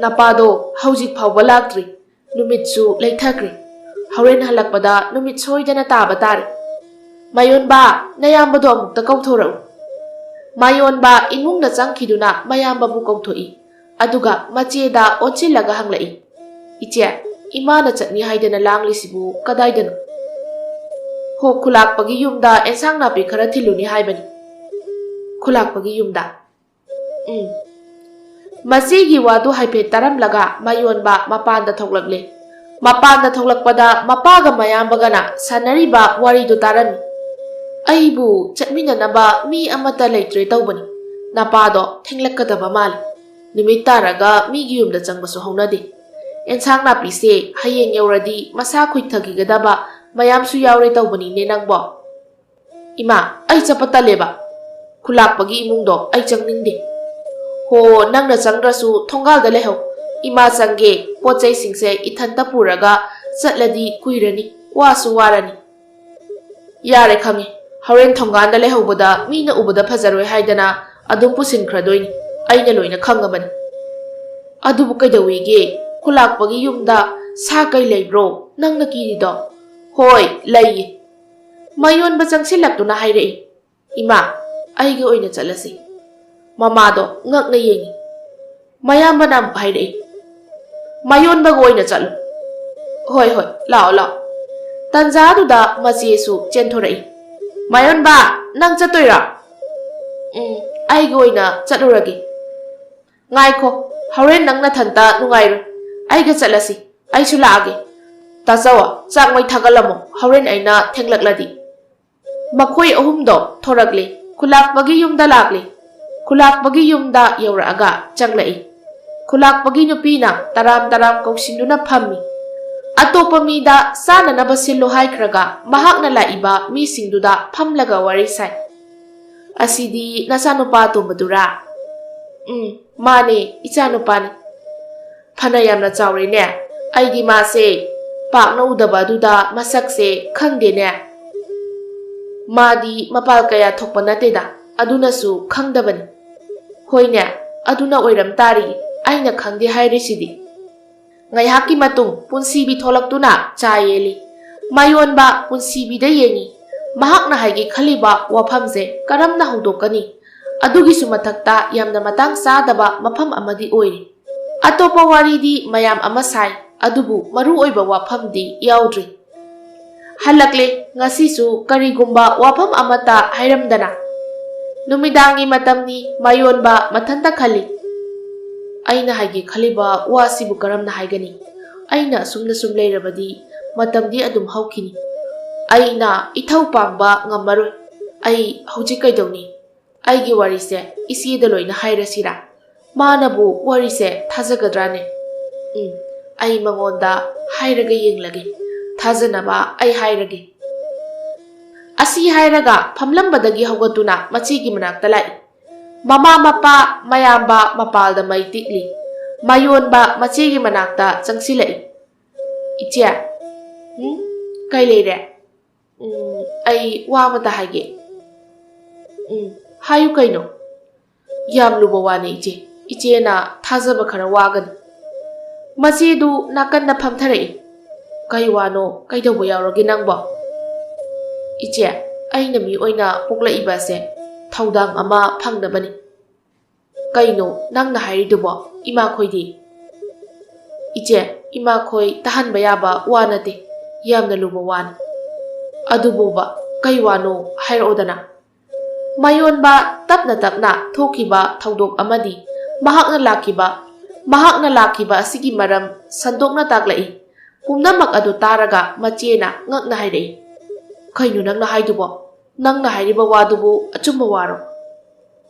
[SPEAKER 1] "ꯅꯄꯥꯗꯣ ꯍꯧꯖꯤꯛ ꯐꯥꯎꯕ ꯂꯥꯛꯇ꯭ꯔꯤ, ꯅꯨꯃꯤꯠꯁꯨ ꯂꯩꯊꯈ꯭ꯔꯦ꯫ ꯍꯣꯔꯦꯟ ꯍꯜꯂꯛꯄꯗ ꯅꯨꯃꯤꯠ ꯁꯣꯏꯗꯅ ꯇꯥꯕ ꯇꯥꯔꯦ꯫ ꯃꯥꯌꯣꯟꯕ, ꯅꯌꯥꯝꯕꯗꯣ ꯑꯃꯨꯛꯇ ꯀꯧꯊꯣꯔꯛꯎ." ꯃꯥꯌꯣꯟꯕ ꯏꯃꯨꯡꯗ ꯆꯪꯈꯤꯗꯨꯅ ꯃꯌꯥꯝꯕꯕꯨ ꯀꯧꯊꯣꯛꯏ꯫ ꯑꯗꯨꯒ ꯃꯆꯦꯗ ꯑꯣꯟꯁꯤꯜꯂꯒ ꯍꯪꯂꯛꯏ, "ꯏꯆꯦ, ꯏꯃꯥꯅ ꯆꯠꯅꯤ ꯍꯥꯏꯗꯅ ꯂꯥꯡꯂꯤꯁꯤꯕꯨ ꯀꯗꯥꯏꯗꯅꯣ?" "ꯍꯣ, ꯈꯨꯂꯥꯛꯄꯒꯤ ꯌꯨꯝꯗ ꯑꯦꯟꯁꯥꯡ ꯅꯥꯄꯤ ꯈꯔ ꯊꯤꯜꯂꯨꯅꯤ ꯍꯥꯏꯕꯅꯤ." "ꯈꯨꯂꯥꯛꯄꯒꯤ ꯌꯨꯝꯗ?" ꯃꯆꯦꯒꯤ ꯋꯥꯗꯨ ꯍꯥꯏꯐꯦꯠ ꯇꯥꯔꯝꯂꯒ ꯃꯥꯌꯣꯟꯕ ꯃꯄꯥꯟꯗ ꯊꯣꯛꯂꯛꯂꯦ꯫ ꯃꯄꯥꯟꯗ ꯊꯣꯛꯂꯛꯄꯗ ꯃꯄꯥꯒ ꯃꯌꯥꯝꯕꯒꯅ ꯁꯥꯟꯅꯔꯤꯕ ꯋꯥꯔꯤꯗꯨ ꯇꯥꯔꯝꯃꯤ꯫ "ꯑꯩꯕꯨ ꯆꯠꯃꯤꯟꯅꯅꯕ ꯃꯤ ꯑꯃꯠꯇ ꯂꯩꯇ꯭ꯔꯦ ꯇꯧꯕꯅꯤ꯫ ꯅꯄꯥꯗꯣ ꯊꯦꯡꯂꯛꯀꯗꯕ ꯃꯥꯜꯂꯤ꯫ ꯅꯨꯃꯤꯠ ꯇꯥꯔꯒ ꯃꯤꯒꯤ ꯌꯨꯝꯗ ꯆꯪꯕꯁꯨ ꯍꯧꯅꯗꯦ꯫ ꯑꯦꯟꯁꯥꯡ ꯅꯥꯄꯤꯁꯦ ꯍꯌꯦꯡ ꯌꯧꯔꯗꯤ ꯃꯁꯥ ꯈꯨꯏꯊꯈꯤꯒꯗꯕ ꯃꯌꯥꯝꯁꯨ ꯌꯥꯎꯔꯦ ꯇꯧꯕꯅꯤꯅꯦ ꯅꯪꯕꯣ." "ꯏꯃꯥ, ꯑꯩ ꯆꯠꯄ ꯇꯜꯂꯦꯕ. ꯈꯨꯂꯥꯛꯄꯒꯤ ꯏꯃꯨꯡꯗꯣ ꯑꯩ ꯆꯪꯅꯤꯡꯗꯦ." "ꯍꯣ, ꯅꯪꯅ ꯆꯪꯗ꯭ꯔꯁꯨ ꯊꯣꯡꯒꯥꯜꯗ ꯂꯩꯍꯧ. ꯏꯃꯥ ꯆꯪꯒꯦ, ꯄꯣꯠꯆꯩꯁꯤꯡꯁꯦ ꯏꯊꯟꯇ ꯄꯨꯔꯒ ꯆꯠꯂꯗꯤ ꯀꯨꯏꯔꯅꯤ, ꯋꯥꯁꯨ ꯋꯥꯔꯅꯤ." "ꯌꯥꯔꯦ ꯈꯪꯉꯦ. ꯍꯣꯔꯦꯟ ꯊꯣꯡꯒꯥꯟꯗ ꯂꯩꯍꯧꯕꯗ ꯃꯤꯅ ꯎꯕꯗ ꯐꯖꯔꯣꯏ ꯍꯥꯏꯗꯅ ꯑꯗꯨꯝ ꯄꯨꯁꯤꯟꯈ꯭ꯔꯗꯣꯏꯅꯤ. ꯑꯩꯅ ꯂꯣꯏꯅ ꯈꯪꯉꯕꯅꯤ." "ꯑꯗꯨꯕꯨ ꯀꯩꯗꯧꯋꯤꯒꯦ? ꯈꯨꯂꯥꯛꯄꯒꯤ ꯌꯨꯝꯗ ꯁꯥ ꯀꯩ ꯂꯩꯕ꯭ꯔꯣ ꯅꯪꯅ ꯀꯤꯔꯤꯗꯣ?" "ꯍꯣꯏ, ꯂꯩꯌꯦ." ꯃꯥꯌꯣꯟꯕ ꯆꯪꯁꯤꯜꯂꯛꯇꯨꯅ ꯍꯥꯏꯔꯛꯏ꯫ "ꯏꯃꯥ, ꯑꯩꯒ ꯑꯣꯏꯅ ꯆꯠꯂꯁꯤ." ꯃꯃꯥꯗꯣ ꯉꯛꯅ ꯌꯦꯡꯉꯤ꯫ ꯃꯌꯥꯝꯕꯅ ꯑꯃꯨꯛ ꯍꯥꯏꯔꯛꯏ, "ꯃꯥꯌꯣꯟꯕꯒ ꯑꯣꯏꯅ ꯆꯠꯂꯨ." "ꯍꯣꯏ ꯍꯣꯏ, ꯂꯥꯛꯑꯣ ꯂꯥꯛꯑꯣ." ꯇꯟꯖꯥꯗꯨꯗ ꯃꯆꯦꯁꯨ ꯆꯦꯟꯊꯣꯔꯛꯏ꯫ "ꯃꯥꯌꯣꯟꯕ, ꯅꯪ ꯆꯠꯇꯣꯏꯔꯣ?" "ꯑꯩꯒ ꯑꯣꯏꯅ ꯆꯠꯂꯨꯔꯒꯦ." "ꯉꯥꯏꯈꯣ, ꯍꯣꯔꯦꯟ ꯅꯪ ꯅꯊꯟꯇ ꯅꯨꯡꯉꯥꯏꯔꯣꯏ. ꯑꯩꯒ ꯆꯠꯂꯁꯤ, ꯑꯩꯁꯨ ꯂꯥꯛꯑꯒꯦ꯫ ꯇꯥꯆꯧ, ꯆꯥꯛ ꯃꯩ ꯊꯥꯒꯠꯂꯝꯃꯣ, ꯍꯣꯔꯦꯟ ꯑꯩꯅ ꯊꯦꯡꯂꯛꯂꯗꯤ." ꯃꯈꯣꯏ ꯑꯍꯨꯝꯗꯣ ꯊꯣꯔꯛꯂꯦ꯫ ꯈꯨꯂꯥꯛꯄꯒꯤ ꯌꯨꯝꯗ ꯂꯥꯛꯂꯦ꯫ ꯈꯨꯂꯥꯛꯄꯒꯤ ꯌꯨꯝꯗ ꯌꯧꯔꯛꯑꯒ ꯆꯪꯂꯛꯏ꯫ ꯈꯨꯂꯥꯛꯄꯒꯤ ꯅꯨꯄꯤꯅ ꯇꯔꯥꯝ ꯇꯔꯥꯝ ꯀꯧꯁꯤꯟꯗꯨꯅ ꯐꯝꯃꯤ꯫ ꯑꯇꯣꯞꯄ ꯃꯤꯗ ꯆꯥꯅꯅꯕ ꯁꯤꯜꯂꯨ ꯍꯥꯏꯈ꯭ꯔꯒ ꯃꯍꯥꯛꯅ ꯂꯥꯛꯏꯕ ꯃꯤꯁꯤꯡꯗꯨꯗ ꯐꯝꯂꯒ ꯋꯥꯔꯤ ꯁꯥꯏ꯫ "ꯑꯁꯤꯗꯤ ꯅꯆꯥꯅꯨꯄꯥ ꯑꯇꯣꯝꯕꯗꯨꯔꯥ?" "ꯃꯥꯅꯦ, ꯏꯆꯥꯅꯨꯄꯥꯅꯤ." "ꯐꯅ ꯌꯥꯝꯅ ꯆꯥꯎꯔꯦꯅꯦ. ꯑꯩꯗꯤ ꯃꯥꯁꯦ ꯄꯥꯛꯅ ꯎꯗꯕ ꯑꯗꯨꯗ ꯃꯁꯛꯁꯦ ꯈꯪꯗꯦꯅꯦ. ꯃꯥꯗꯤ ꯃꯄꯥꯜ ꯀꯌꯥ ꯊꯣꯛꯄ ꯅꯠꯇꯦꯗ, ꯑꯗꯨꯅꯁꯨ ꯈꯪꯗꯕꯅꯤ. ꯍꯣꯏꯅꯦ, ꯑꯗꯨꯅ ꯑꯣꯏꯔꯝ ꯇꯥꯔꯤ ꯑꯩꯅ ꯈꯪꯗꯦ ꯍꯥꯏꯔꯤꯁꯤꯗꯤ. ꯉꯥꯏꯍꯥꯛꯀꯤ ꯃꯇꯨꯡ ꯄꯨꯟꯁꯤꯕꯤ ꯊꯣꯛꯂꯛꯇꯨꯅ ꯆꯥ ꯌꯦꯜꯂꯤ. ꯃꯥꯌꯣꯟꯕ ꯄꯨꯟꯁꯤꯕꯤꯗ ꯌꯦꯡꯉꯤ. ꯃꯍꯥꯛꯅ ꯍꯥꯏꯒꯦ ꯈꯜꯂꯤꯕ ꯋꯥꯐꯝꯁꯦ ꯀꯔꯝꯅ ꯍꯧꯗꯣꯛꯀꯅꯤ? ꯑꯗꯨꯒꯤꯁꯨ ꯃꯊꯛꯇ ꯌꯥꯝꯅ ꯃꯇꯥꯡ ꯆꯥꯗꯕ ꯃꯐꯝ ꯑꯃꯗꯤ ꯑꯣꯏꯔꯤ. ꯑꯇꯣꯞꯄ ꯋꯥꯔꯤꯗꯤ ꯃꯌꯥꯝ ꯑꯃ ꯁꯥꯏ, ꯑꯗꯨꯕꯨ ꯃꯔꯨꯑꯣꯏꯕ ꯋꯥꯐꯝꯗꯤ ꯌꯥꯎꯗ꯭ꯔꯤ. ꯍꯜꯂꯛꯂꯦ. ꯉꯁꯤꯁꯨ ꯀꯔꯤꯒꯨꯝꯕ ꯋꯥꯐꯝ ꯑꯃꯠꯇ ꯍꯥꯏꯔꯝꯗꯅ. ꯅꯨꯃꯤꯗꯥꯡꯒꯤ ꯃꯇꯝꯅꯤ. ꯃꯥꯌꯣꯟꯕ ꯃꯊꯟꯇ ꯈꯜꯂꯤ. ꯑꯩꯅ ꯍꯥꯏꯒꯦ ꯈꯜꯂꯤꯕ ꯋꯥꯁꯤꯕꯨ ꯀꯔꯝꯅ ꯍꯥꯏꯒꯅꯤ? ꯑꯩꯅ ꯑꯁꯨꯝꯅ ꯁꯨꯝ ꯂꯩꯔꯕꯗꯤ ꯃꯇꯝꯗꯤ ꯑꯗꯨꯝ ꯍꯧꯈꯤꯅꯤ. ꯑꯩꯅ ꯏꯊꯧ ꯄꯥꯡꯕ ꯉꯝꯃꯔꯣꯏ. ꯑꯩ ꯍꯧꯖꯤꯛ ꯀꯩꯗꯧꯅꯤ? ꯑꯩꯒꯤ ꯋꯥꯔꯤꯁꯦ ꯏꯆꯦꯗ ꯂꯣꯏꯅ ꯍꯥꯏꯔꯁꯤꯔꯥ? ꯃꯥꯅꯕꯨ ꯋꯥꯔꯤꯁꯦ ꯊꯥꯖꯒꯗ꯭ꯔꯥꯅꯦ? ꯑꯩ ꯃꯉꯣꯟꯗ ꯍꯥꯏꯔꯒ ꯌꯦꯡꯂꯒꯦ. ꯊꯥꯖꯅꯕ ꯑꯩ ꯍꯥꯏꯔꯒꯦ. ꯑꯁꯤ ꯍꯥꯏꯔꯒ ꯐꯝꯂꯝꯕꯗꯒꯤ ꯍꯧꯒꯠꯇꯨꯅ ꯃꯆꯦꯒꯤ ꯃꯅꯥꯛꯇ ꯂꯥꯛꯏ. ꯃꯃꯥ ꯃꯄꯥ ꯃꯌꯥꯝꯕ ꯃꯄꯥꯜꯗ ꯃꯩ ꯇꯤꯛꯂꯤ. ꯃꯥꯌꯣꯟꯕ ꯃꯆꯦꯒꯤ ꯃꯅꯥꯛꯇ ꯆꯪꯁꯤꯜꯂꯛꯏ. ꯏꯆꯦ, ꯀꯩ ꯂꯩꯔꯦ? ꯑꯩ ꯋꯥ ꯑꯃꯇ ꯍꯥꯏꯒꯦ. ꯍꯥꯏꯌꯨ ꯀꯩꯅꯣ? ꯌꯥꯝ ꯂꯨꯕ ꯋꯥꯅꯤ ꯏꯆꯦ. ꯏꯆꯦꯅ ꯊꯥꯖꯕ ꯈꯔ ꯋꯥꯒꯅꯤ. ꯃꯆꯦꯗꯨ ꯅꯥꯀꯟꯗ ꯐꯝꯊꯔꯛꯏ. ꯀꯩ ꯋꯥꯅꯣ? ꯀꯩꯗꯧꯕ ꯌꯥꯎꯔꯒꯦ ꯅꯪꯕꯣ? ꯏꯆꯦ, ꯑꯩꯅ ꯃꯤ ꯑꯣꯏꯅ ꯄꯣꯛꯂꯛꯏꯕꯁꯦ ꯊꯧꯗꯥꯡ ꯑꯃ ꯐꯪꯅꯕꯅꯤ. ꯀꯩꯅꯣ ꯅꯪꯅ ꯍꯥꯏꯔꯤꯗꯨꯕꯣ? ꯏꯃꯥꯈꯣꯏꯗꯤ? ꯏꯆꯦ, ꯏꯃꯥꯈꯣꯏ ꯇꯥꯍꯟꯕ ꯌꯥꯕ ꯋꯥ ꯅꯠꯇꯦ. ꯌꯥꯝꯅ ꯂꯨꯕ ꯋꯥꯅꯤ. ꯑꯗꯨꯕꯨꯕ ꯀꯩ ꯋꯥꯅꯣ ꯍꯥꯏꯔꯛꯑꯣꯗꯅ. ꯃꯥꯌꯣꯟꯕ ꯇꯞꯅ ꯇꯞꯅ ꯊꯣꯛꯈꯤꯕ ꯊꯧꯗꯣꯛ ꯑꯃꯗꯤ ꯃꯍꯥꯛꯅ ꯂꯥꯛꯈꯤꯕ ꯑꯁꯤꯒꯤ ꯃꯔꯝ ꯁꯟꯗꯣꯛꯅ ꯇꯥꯛꯂꯛꯏ. ꯄꯨꯝꯅꯃꯛ ꯑꯗꯨ ꯇꯥꯔꯒ ꯃꯆꯦꯅ ꯉꯛꯅ ꯍꯥꯏꯔꯛꯏ. ꯀꯩꯅꯣ ꯅꯪꯅ ꯍꯥꯏꯗꯨꯕꯣ? ꯅꯪꯅ ꯍꯥꯏꯔꯤꯕ ꯋꯥꯗꯨꯕꯨ ꯑꯆꯨꯝꯕ ꯋꯥꯔꯣ?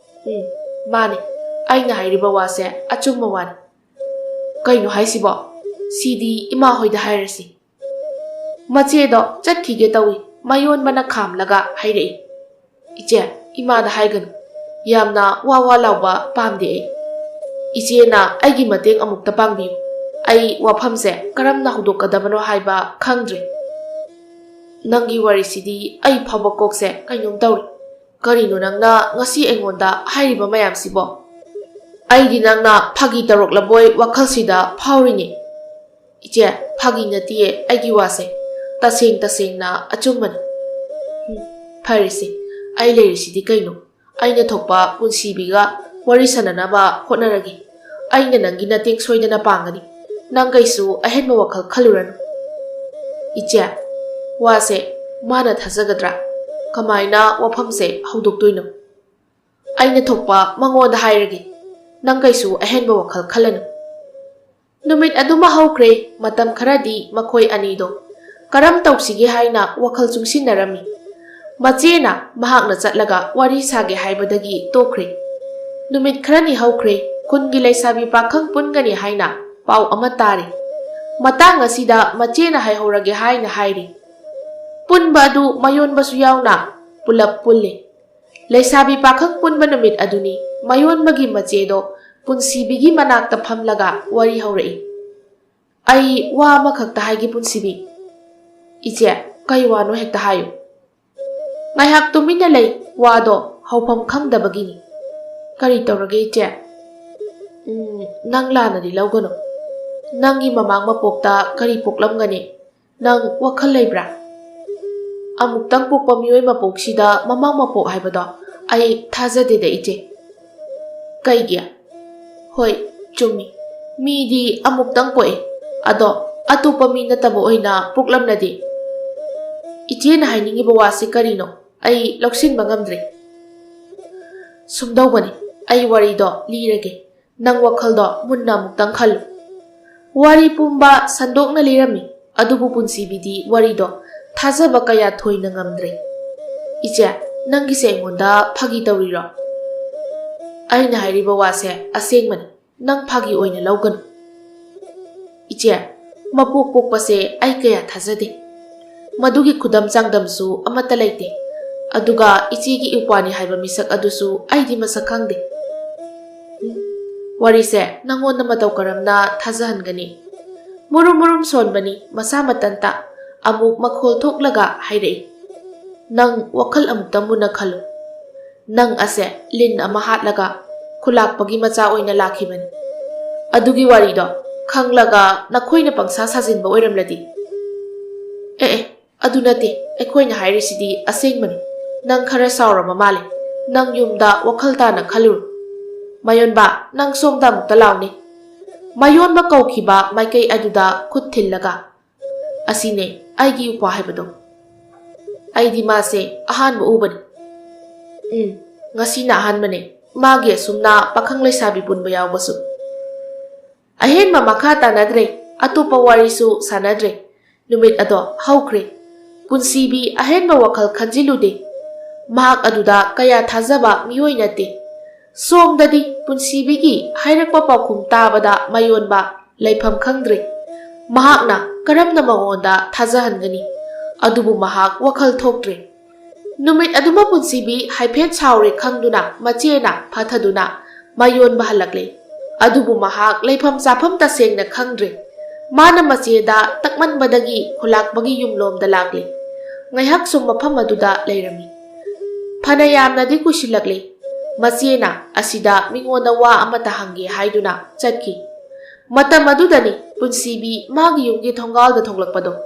[SPEAKER 1] ꯃꯥꯅꯤ. ꯑꯩꯅ ꯍꯥꯏꯔꯤꯕ ꯋꯥꯁꯦ ꯑꯆꯨꯝꯕ ꯋꯥꯅꯤ. ꯀꯩꯅꯣ ꯍꯥꯏꯁꯤꯕꯣ? ꯁꯤꯗꯤ ꯏꯃꯥ ꯍꯣꯏꯗ ꯍꯥꯏꯔꯁꯤ. ꯃꯆꯦꯗꯣ ꯆꯠꯈꯤꯒꯦ ꯇꯧꯏ. ꯃꯥꯌꯣꯟꯕꯅ ꯈꯥꯝꯂꯒ ꯍꯥꯏꯔꯛꯏ. ꯏꯆꯦ, ꯏꯃꯥꯗ ꯍꯥꯏꯒꯅꯨ. ꯌꯥꯝꯅ ꯋꯥ ꯂꯥꯎꯕ ꯄꯥꯝꯗꯦ ꯑꯩ. ꯏꯆꯦꯅ ꯑꯩꯒꯤ ꯃꯇꯦꯡ ꯑꯃꯨꯛꯇ ꯄꯥꯡꯕꯤꯌꯨ. ꯑꯩ ꯋꯥꯐꯝꯁꯦ ꯀꯔꯝꯅ ꯍꯧꯗꯣꯛꯀꯗꯕꯅꯣ ꯍꯥꯏꯕ ꯈꯪꯗ꯭ꯔꯦ. ꯅꯪꯒꯤ ꯋꯥꯔꯤꯁꯤꯗꯤ ꯑꯩ ꯐꯥꯎꯕ ꯀꯣꯛꯁꯦ ꯀꯩꯅꯣꯝ ꯇꯧꯔꯤ. ꯀꯔꯤꯅꯣ ꯅꯪꯅ ꯉꯁꯤ ꯑꯩꯉꯣꯟꯗ ꯍꯥꯏꯔꯤꯕ ꯃꯌꯥꯝꯁꯤꯕꯣ? ꯑꯩꯗꯤ ꯅꯪꯅ ꯐꯥꯒꯤ ꯇꯧꯔꯛꯂꯕꯣꯏ ꯋꯥꯈꯜꯁꯤꯗ ꯐꯥꯎꯔꯤꯅꯦ. ꯏꯆꯦ, ꯐꯥꯒꯤ ꯅꯠꯇꯤꯌꯦ ꯑꯩꯒꯤ ꯋꯥꯁꯦ. ꯇꯁꯦꯡꯅ ꯑꯆꯨꯝꯕꯅꯤ. ꯐꯔꯦꯁꯦ, ꯑꯩ ꯂꯩꯔꯤꯁꯤꯗꯤ ꯀꯩꯅꯣ? ꯑꯩꯅ ꯊꯣꯛꯄ ꯄꯨꯟꯁꯤꯕꯤꯒ ꯋꯥꯔꯤ ꯁꯥꯟꯅꯅꯕ ꯍꯣꯠꯅꯔꯒꯦ. ꯑꯩꯅ ꯅꯪꯒꯤ ꯃꯇꯦꯡ ꯁꯣꯏꯗꯅ ꯄꯥꯡꯒꯅꯤ. ꯅꯪ ꯀꯩꯁꯨ ꯑꯍꯦꯟꯕ ꯋꯥꯈꯜ ꯈꯜꯂꯨꯔꯅꯨ. ꯏꯆꯦ, ꯋꯥꯁꯦ ꯃꯥꯅ ꯊꯥꯖꯒꯗ꯭ꯔꯥ? ꯀꯃꯥꯏꯅ ꯋꯥꯐꯝꯁꯦ ꯍꯧꯗꯣꯛꯇꯣꯏꯅꯣ? ꯑꯩꯅ ꯊꯣꯛꯄ ꯃꯉꯣꯟꯗ ꯍꯥꯏꯔꯒꯦ. ꯅꯪ ꯀꯩꯁꯨ ꯑꯍꯦꯟꯕ ꯋꯥꯈꯜ ꯈꯜꯂꯅꯨ. ꯅꯨꯃꯤꯠ ꯑꯗꯨꯃ ꯍꯧꯈ꯭ꯔꯦ. ꯃꯇꯝ ꯈꯔꯗꯤ ꯃꯈꯣꯏ ꯑꯅꯤꯗꯣ ꯀꯔꯝ ꯇꯧꯁꯤꯒꯦ ꯍꯥꯏꯅ ꯋꯥꯈꯜ ꯆꯨꯡꯁꯤꯟꯅꯔꯝꯃꯤ. ꯃꯆꯦꯅ ꯃꯍꯥꯛꯅ ꯆꯠꯂꯒ ꯋꯥꯔꯤ ꯁꯥꯒꯦ ꯍꯥꯏꯕꯗꯒꯤ ꯇꯣꯛꯈ꯭ꯔꯦ. ꯅꯨꯃꯤꯠ ꯈꯔꯅꯤ ꯍꯧꯈ꯭ꯔꯦ. ꯈꯨꯟꯒꯤ ꯂꯩꯁꯥꯕꯤ ꯄꯥꯈꯪ ꯄꯨꯟꯒꯅꯤ ꯍꯥꯏꯅ ꯄꯥꯎ ꯑꯃ ꯇꯥꯔꯤ. ꯃꯇꯥꯡ ꯑꯁꯤꯗ ꯃꯆꯦꯅ ꯍꯥꯏꯍꯧꯔꯒꯦ ꯍꯥꯏꯅ ꯍꯥꯏꯔꯤ. ꯄꯨꯟꯕ ꯑꯗꯨ ꯃꯥꯌꯣꯟꯕꯁꯨ ꯌꯥꯎꯅ ꯄꯨꯂꯞ ꯄꯨꯜꯂꯤ. ꯂꯩꯁꯥꯕꯤ ꯄꯥꯈꯪ ꯄꯨꯟꯕ ꯅꯨꯃꯤꯠ ꯑꯗꯨꯅꯤ. ꯃꯥꯌꯣꯟꯕꯒꯤ ꯃꯆꯦꯗꯣ ꯄꯨꯟꯁꯤꯕꯤꯒꯤ ꯃꯅꯥꯛꯇ ꯐꯝꯂꯒ ꯋꯥꯔꯤ ꯍꯧꯔꯛꯏ. ꯑꯩ ꯋꯥ ꯑꯃꯈꯛꯇ ꯍꯥꯏꯒꯦ ꯄꯨꯟꯁꯤꯕꯤ. ꯏꯆꯦ, ꯀꯩ ꯋꯥꯅꯣ ꯍꯦꯛꯇ ꯍꯥꯏꯌꯨ. ꯉꯥꯏꯍꯥꯛ ꯇꯨꯃꯤꯟꯅ ꯂꯩ. ꯋꯥꯗꯣ ꯍꯧꯐꯝ ꯈꯪꯗꯕꯒꯤꯅꯤ. ꯀꯔꯤ ꯇꯧꯔꯒꯦ ꯏꯆꯦ? ꯅꯪ ꯂꯥꯟꯅꯗꯤ ꯂꯧꯒꯅꯨ. ꯅꯪꯒꯤ ꯃꯃꯥꯡ ꯃꯄꯣꯛꯇ ꯀꯔꯤ ꯄꯣꯛꯂꯝꯒꯅꯤ? ꯅꯪ ꯋꯥꯈꯜ ꯂꯩꯕ꯭ꯔꯥ? ꯑꯃꯨꯛꯇꯪ ꯄꯣꯛꯄ ꯃꯤꯑꯣꯏ ꯃꯄꯣꯛꯁꯤꯗ ꯃꯃꯥꯡ ꯃꯄꯣꯛ ꯍꯥꯏꯕꯗꯣ ꯑꯩ ꯊꯥꯖꯗꯦꯗ ꯏꯆꯦ. ꯀꯩꯒꯤ? ꯍꯣꯏ, ꯆꯨꯝꯃꯤ. ꯃꯤꯗꯤ ꯑꯃꯨꯛꯇꯪ ꯄꯣꯛꯏ. ꯑꯗꯣ ꯑꯇꯣꯞꯄ ꯃꯤ ꯅꯠꯇꯕ ꯑꯣꯏꯅ ꯄꯣꯛꯂꯝꯂꯗꯤ? ꯏꯆꯦꯅ ꯍꯥꯏꯅꯤꯡꯉꯤꯕ ꯋꯥꯁꯤ ꯀꯔꯤꯅꯣ? ꯑꯩ ꯂꯧꯁꯤꯟꯕ ꯉꯝꯗ꯭ꯔꯦ. ꯁꯨꯝꯗꯧꯕꯅꯤ. ꯑꯩ ꯋꯥꯔꯤꯗꯣ ꯂꯤꯔꯒꯦ. ꯅꯪ ꯋꯥꯈꯜꯗꯣ ꯃꯨꯟꯅ ꯑꯃꯨꯛꯇꯪ ꯈꯜꯂꯨ. ꯋꯥꯔꯤ ꯄꯨꯝꯕ ꯁꯟꯗꯣꯛꯅ ꯂꯤꯔꯝꯃꯤ. ꯑꯗꯨꯕꯨ ꯄꯨꯟꯁꯤꯕꯤꯗꯤ ꯋꯥꯔꯤꯗꯣ ꯊꯥꯖꯕ ꯀꯌా ꯊꯣꯏꯅ ꯉꯝꯗ꯭ꯔꯦ. ꯏꯆꯦ, ꯅꯪꯒꯤꯁꯦ ꯑꯩꯉꯣꯟꯗ ꯐꯥꯒꯤ ꯇꯧꯔꯤꯔꯣ? ꯑꯩꯅ ꯍꯥꯏꯔꯤꯕ ꯋꯥꯁꯦ ꯑꯁꯦꯡꯕꯅꯤ. ꯅꯪ ꯐꯥꯒꯤ ꯑꯣꯏꯅ ꯂꯧꯒꯅꯨ. ꯏꯆꯦ, ꯃꯄꯣꯛ ꯄꯣꯛꯄꯁꯦ ꯑꯩ ꯀꯌꯥ ꯊꯥꯖꯗꯦ. ꯃꯗꯨꯒꯤ ꯈꯨꯗꯝ ꯆꯥꯡꯗꯝꯁꯨ ꯑꯃꯠꯇ ꯂꯩꯇꯦ. ꯑꯗꯨꯒ ꯏꯆꯦꯒꯤ ꯏꯄ꯭ꯋꯥꯅꯤ ꯍꯥꯏꯕ ꯃꯤꯁꯛ ꯑꯗꯨꯁꯨ ꯑꯩꯗꯤ ꯃꯁꯛ ꯈꯪꯗꯦ. ꯋꯥꯔꯤꯁꯦ ꯅꯪꯉꯣꯟꯗ ꯃꯇꯧ ꯀꯔꯝꯅ ꯊꯥꯖꯍꯟꯒꯅꯤ? murum sonbani masa matanta amuk makhol thoklaga hairei. Nang wakhal amukta muna khalo. Nang ase lin ama hatlaga khulakpagi macha oina lakhibani. Adugi wari do khanglaga nakhoina pangsa sajinba oiramladi. Adu nate ekhoina hairisidi asengmani. Nang khara saurama male. Nang yumda wakhal tana khalur. Mayonba nang somda mukta launi. Mayonba kaukhiba maikei aduda khut thillaga. Asine aigi upa haibado. Aidi mase ahanba ubani. Ngasi na ahanbane. Magi asumna pakhang leisabi punba yawbasu. Ahenba makha tanadre. Atopa warisu sanadre. Numit ado haukre. Punsibi ahenba wakhal khanjilude. Mahak aduda kaya thazaba miyoi nate. Somdadi punsibigi hairakpa paukhum tabada mayonba leifam khangdre. Mahakna karamna mangonda thazahangani. Adubu mahak wakhal thokdre. Numit aduma punsibi haiphet saure khangduna machena phathaduna mayonba halakle. Adubu mahak leifam chafam tasengna khangdre. Mana macheda takmanbadagi khulakbagi yumlomda lakle. Ngaihak sum mafam aduda leirami. Phanayamnadi kusilakle. Machena asida mingonda wa amata hange haiduna chakki. Matam adudani punsibi magi yumgi thongalda thonglakpado.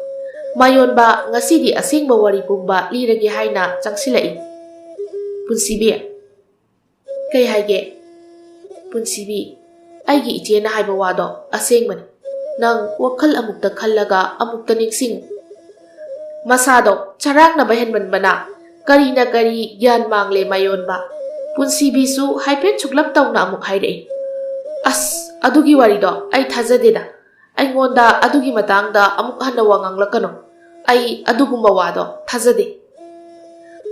[SPEAKER 1] Mayonba ngasidi asengba wari pumba lirage haina changsilai. Punsibi kai haige. Punsibi aigi ichena haiba wado asengmani. Nang wakhal amukta khallaga amukta ningsing. Masado charakna bahenban bana. Kari na kari gyan mangle mayonba. Punsibi su haipet chuklap tawna amuk hairei. Adugi warido ay thazadeda. Ay ngonda adugi matangda amuk hana wanganglakano. Ay adugumba wado thazade.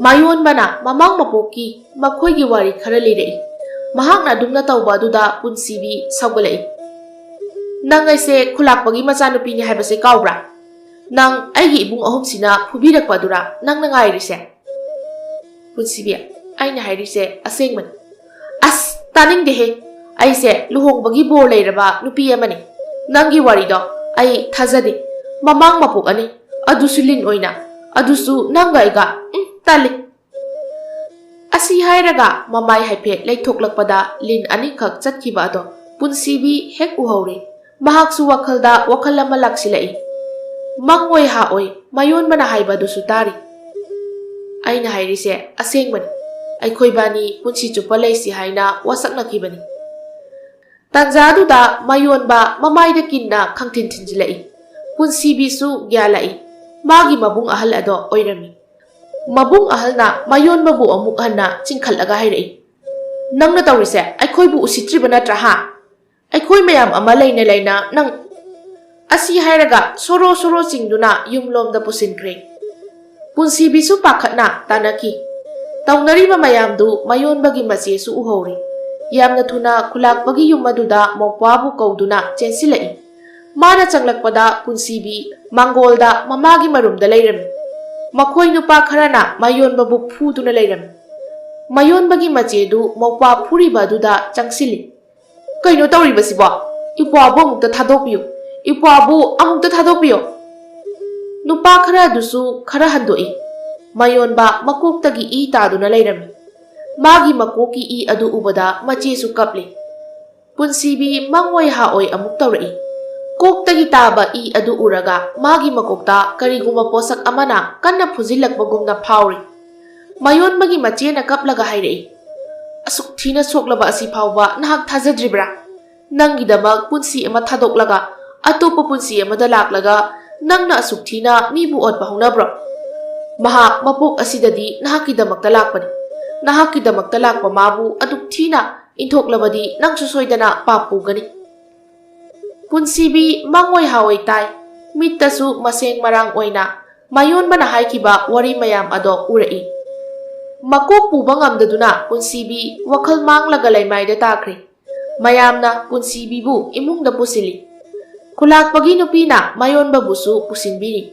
[SPEAKER 1] Mayon bana mamang mapoki makhoigi wari khara lirei. Mahakna dumna tawba aduda punsibi sawgalai. Nang aise khulakpagi machanupi ni haibase kaubra. Nang aigi ibung ahum sina phubirakpa dura nang nangairi Punsibi aina hairise asengman. Taning dehe. Aise luhongbagi bor leiraba nupi amani. Nangi warido ai thazade. Mamang mapok ani. Adusu lin oina. Adusu nangaiga. Tali. Asi hairaga mamai haipet leithoklakpada lin ani khak chatkhiba ado. Punsibi hek uhaure. Mahaksu wakhalda wakhalama laksilai. Mangoi ha oi mayon mana haiba dusu tari. Aina hairise asengmani. Aikhoi bani punsi chupa leisi haina wasaknakhibani. Tanjaduda mayonba mamaida kinna khangthin thinjilai. Punsibi su gyalai. Magi mabung ahal ado oirami. Mabung ahalna mayonba bu amuk hanna chingkhalaga hairei. Nangna tawrise aikhoi bu usitriba natra ha. Aikhoi mayam ama leina nang asi hairaga soro chingduna yumlomda pusinkre. Punsibi su pakhatna tanaki. Taunariba mayamdu mayonbagi mache su uhori. Yamna thuna khulakbagi yumaduda mokwabu kauduna chensilai. Mana changlakpada punsibi mangolda mamagi marumda leirami. Makhoi nupa kharana mayonbabu phuduna leirami. Mayonbagi machedu mokwa phuriba duda changsili. Kaino tawribasibo? Ipwabu amukta thadokpiyo. Ipwabu amukta thadokpiyo. Nupa khara dusu khara handoi. Mayonba makoktagi I taduna leirami. Magi makoki I adu ubada machesu kapli. Punsibi mangwai haoi amuk tawrai. Koktagi taba I adu uraga magi makokta kariguma posak amana kanna phuzilakbagumna phauri. Mayonbagi machena kaplaga hairei. Asuk thina soklaba asi phawba nahak thazadribra. Nangidamak punsi ama thadoklaga atopa punsi amada laklaga nangna asuk thina mibu otpa honabro. Mahak mapok asidadi nahakidamakta lakpani. Nahakidamakta lakpa mabu aduk thina inthoklabadi nangsu soidana papugani. Punsibi mangwai hawai tai. Mittasu maseng marang oina. Mayon bana haikiba wari mayam ado urai. Makok puba ngamdaduna punsibi wakhal manglaga laimaida takre. Mayamna punsibi bu imungda pusili. Khulakpagi nupina mayon babusu pusinbiri.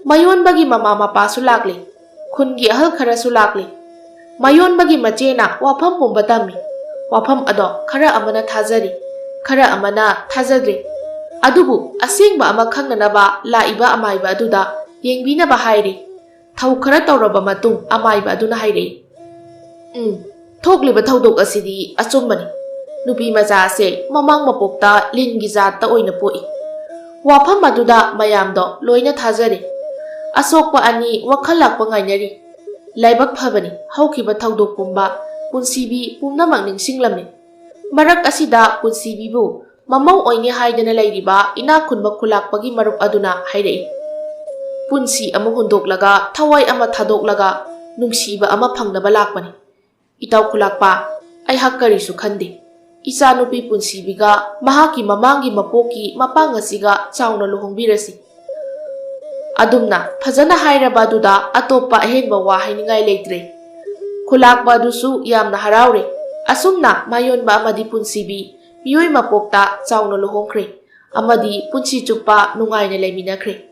[SPEAKER 1] Mayon bagi mama mapasu lakli. Khungi ahal kharasu lakli. Mayon bagi machena wafam pumbatami. Wafam ado khara amana thazari. Khara amana thazadri. Adubu asengba ama khangnanaba laiba amaiba aduda yengbinaba hairi. Thau khara tawraba matung amaiba aduna hairi. Thokliba thaudok asidi achumbani. Nupi macha ase mamang mapokta lingi jat ta oina poi. Wafam aduda mayamdo loina thajare. Asokpa ani wakhalakpa ngainari. Laibak phabani haukiba thaudok pumba punsibi pumnamak ningsinglamni. Marak asida punsibi bu mamau oine haidana lairiba ina khunba khulakpagi marup aduna hairei. Punsi ama hundoklaga thawai ama thadoklaga nungsiba ama phangnaba lakpani. Itaw khulakpa ai hakkarisu khande. Isa nupi punsibiga mahaki mamangi mapoki mapang asiga chawna luhongbirasi. Adumna phajana hairaba duda atopa ahenba wa hainingai leitre. Khulakba dusu yamna haraure. Asumna mayonba amadi punsibi miyoi mapokta chawna luhongkhre. Amadi punsi chupa nungaina leiminakre.